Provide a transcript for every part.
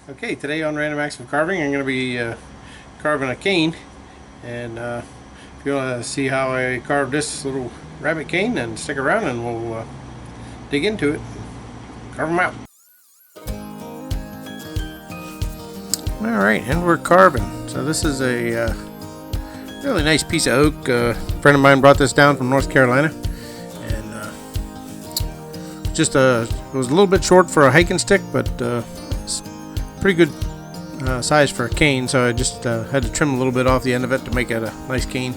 Okay, today on Random Acts of Carving, I'm going to be carving a cane. And if you want to see how I carved this little rabbit cane, then stick around and we'll dig into it. Carve them out. Alright, and we're carving. So this is a really nice piece of oak. A friend of mine brought this down from North Carolina. And it was a little bit short for a hiking stick, but it's pretty good size for a cane, so I just had to trim a little bit off the end of it to make it a nice cane.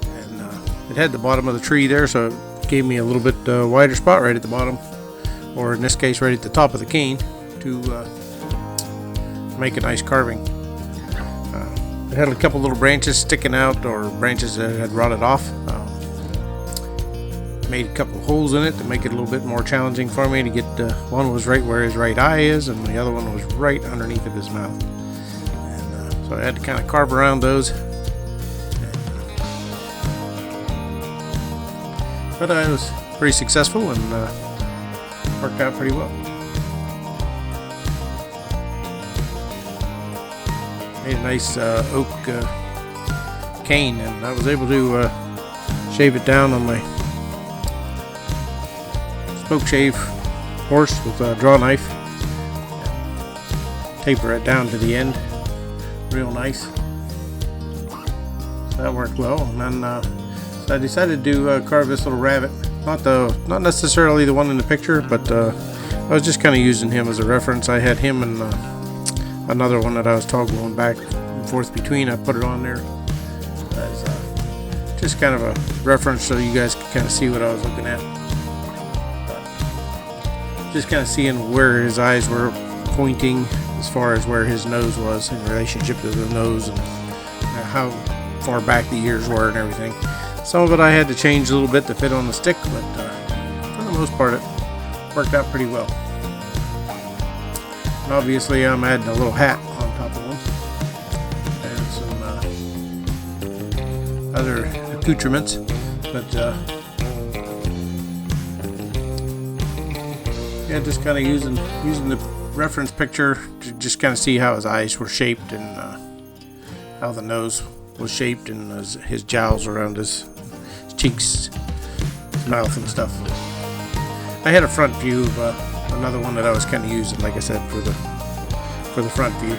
And it had the bottom of the tree there, so it gave me a little bit wider spot right at the bottom, or in this case right at the top of the cane, to make a nice carving. It had a couple little branches sticking out, or branches that had rotted off. Made a couple holes in it to make it a little bit more challenging for me to get. One was right where his right eye is, and the other one was right underneath of his mouth. And so I had to kind of carve around those. But I was pretty successful and worked out pretty well. Made a nice oak cane, and I was able to shave it down on my spoke shave horse with a draw knife. Taper it down to the end real nice. So that worked well. And then so I decided to carve this little rabbit. Not necessarily the one in the picture, but I was just kind of using him as a reference. I had him and another one that I was toggling back and forth between. I put it on there as just kind of a reference so you guys can kind of see what I was looking at. Just kind of seeing where his eyes were pointing as far as where his nose was in relationship to the nose, and how far back the ears were and everything. Some of it I had to change a little bit to fit on the stick, but for the most part it worked out pretty well. And obviously I'm adding a little hat on top of them and some other accoutrements, but yeah, just kind of using the reference picture to just kind of see how his eyes were shaped, and how the nose was shaped, and his jowls around his cheeks, his mouth and stuff. I had a front view of another one that I was kind of using, like I said, for the front view.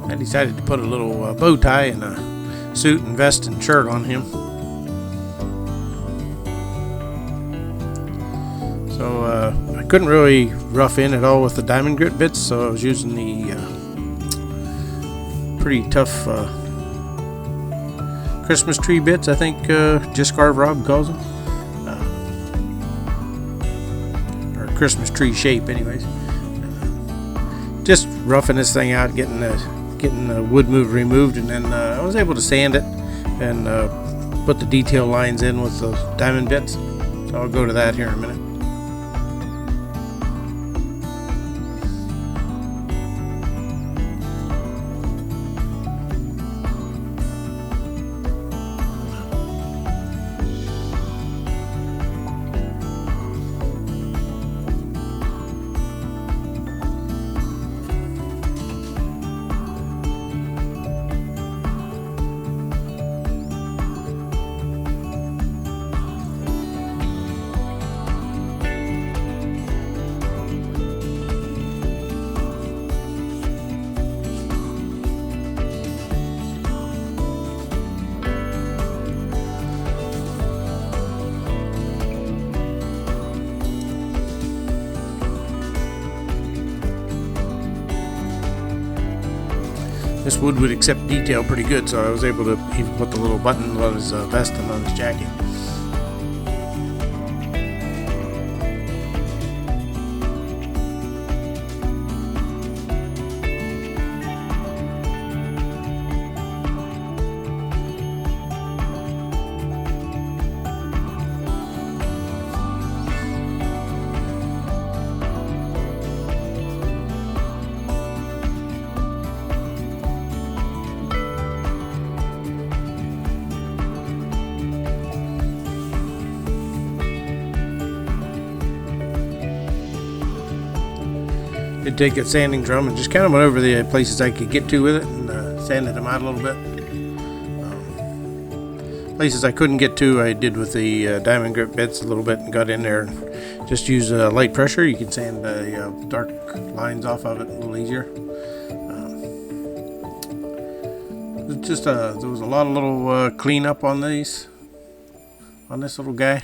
I decided to put a little bow tie and a suit and vest and shirt on him. So I couldn't really rough in at all with the diamond grit bits, so I was using the pretty tough Christmas tree bits, I think Just Carve Rob calls them. Or Christmas tree shape anyways. Just roughing this thing out, getting the wood removed, and then I was able to sand it and put the detail lines in with those diamond bits. So I'll go to that here in a minute. This wood would accept detail pretty good, so I was able to even put the little buttons on his vest and on his jacket. did take a sanding drum and just kind of went over the places I could get to with it and sanded them out a little bit. Places I couldn't get to, I did with the diamond grit bits a little bit and got in there and just use light pressure. You can sand the dark lines off of it a little easier. Just there was a lot of little cleanup on this little guy.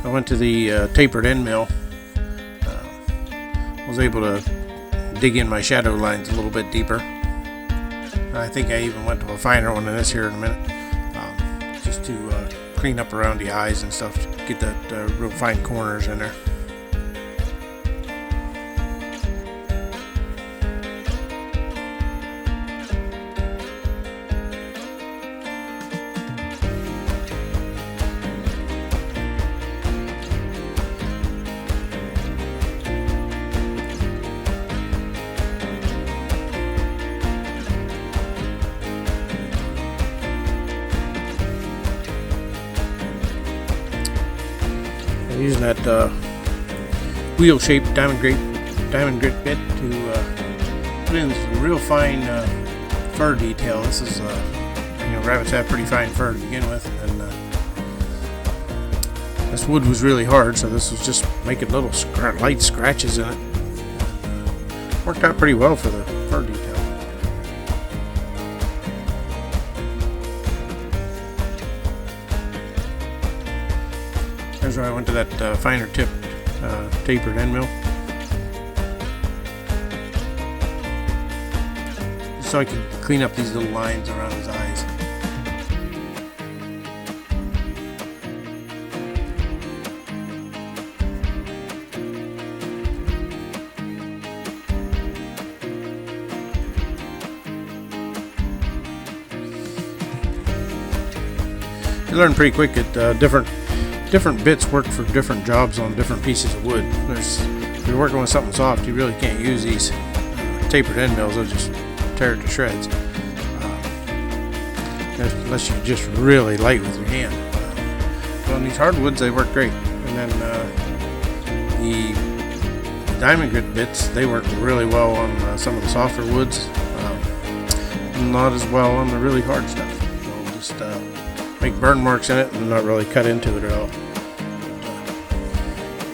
I went to the tapered end mill. Was able to dig in my shadow lines a little bit deeper. I think I even went to a finer one than this here in a minute, just to clean up around the eyes and stuff, to get that real fine corners in there. Using that wheel-shaped diamond grit bit to put in some real fine fur detail. This is, rabbits have pretty fine fur to begin with, and this wood was really hard, so this was just making little light scratches in it. Worked out pretty well for the fur detail. Here's where I went to that finer tipped tapered end mill, just so I could clean up these little lines around his eyes. You learn pretty quick that different bits work for different jobs on different pieces of wood. If you're working with something soft, you really can't use these tapered end mills. They'll just tear it to shreds, unless you're just really light with your hand. But on these hardwoods, they work great. And then the diamond grit bits, they work really well on some of the softer woods, not as well on the really hard stuff. They'll just make burn marks in it and not really cut into it at all.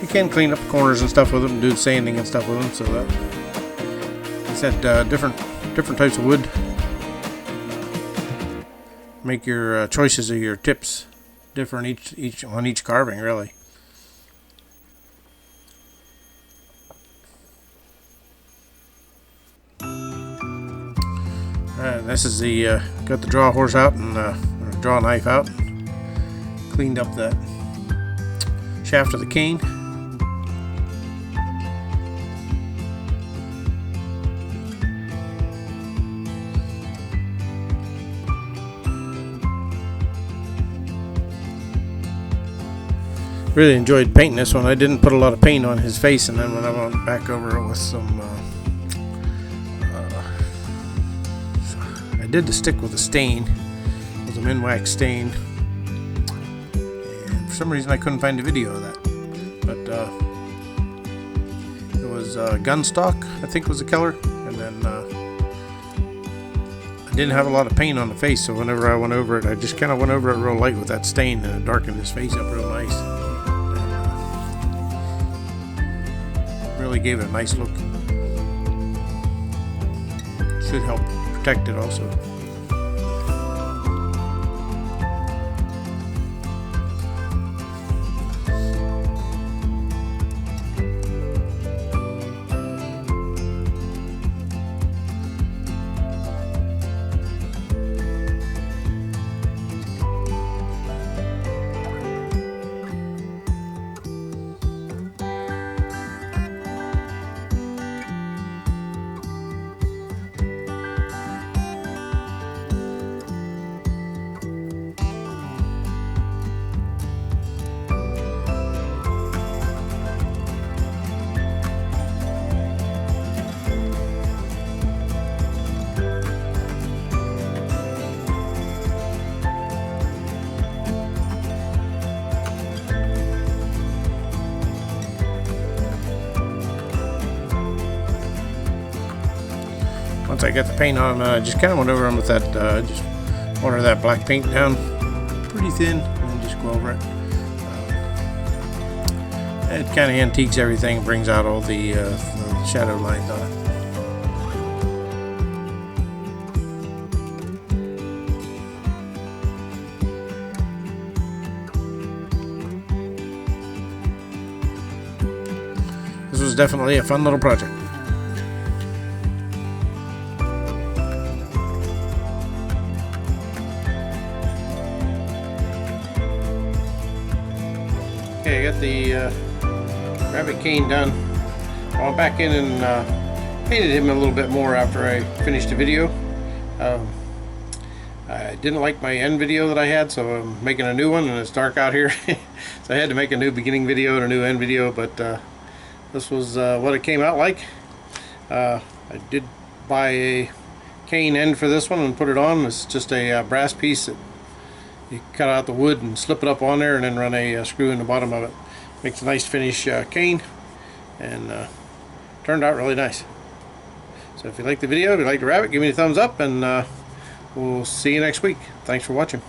You can clean up the corners and stuff with them, do sanding and stuff with them. So that, like I said, different types of wood make your choices of your tips different on each carving, really. This is the got the draw horse out and draw knife out, cleaned up that shaft of the cane. Really enjoyed painting this one. I didn't put a lot of paint on his face, and then when I went back over it with some I did the stick with a stain, with a Minwax stain, and for some reason I couldn't find a video of that, but it was Gunstock, I think was the color, and then I didn't have a lot of paint on the face, so whenever I went over it, I just kind of went over it real light with that stain, and it darkened his face up real nice. Really gave it a nice look. Should help protect it also. got the paint on, I just kind of went over them with that, just water that black paint down pretty thin, and then just go over it. It kind of antiques everything, brings out all the shadow lines on it. This was definitely a fun little project. Okay, I got the rabbit cane done. I went back in and painted him a little bit more after I finished the video. I didn't like my end video that I had, so I'm making a new one, and it's dark out here. So I had to make a new beginning video and a new end video, but this was what it came out like. I did buy a cane end for this one and put it on. It's just a brass piece that you cut out the wood and slip it up on there, and then run a screw in the bottom of it. Makes a nice finish cane, and turned out really nice. So if you like the video, if you like the rabbit, give me a thumbs up, and we'll see you next week. Thanks for watching.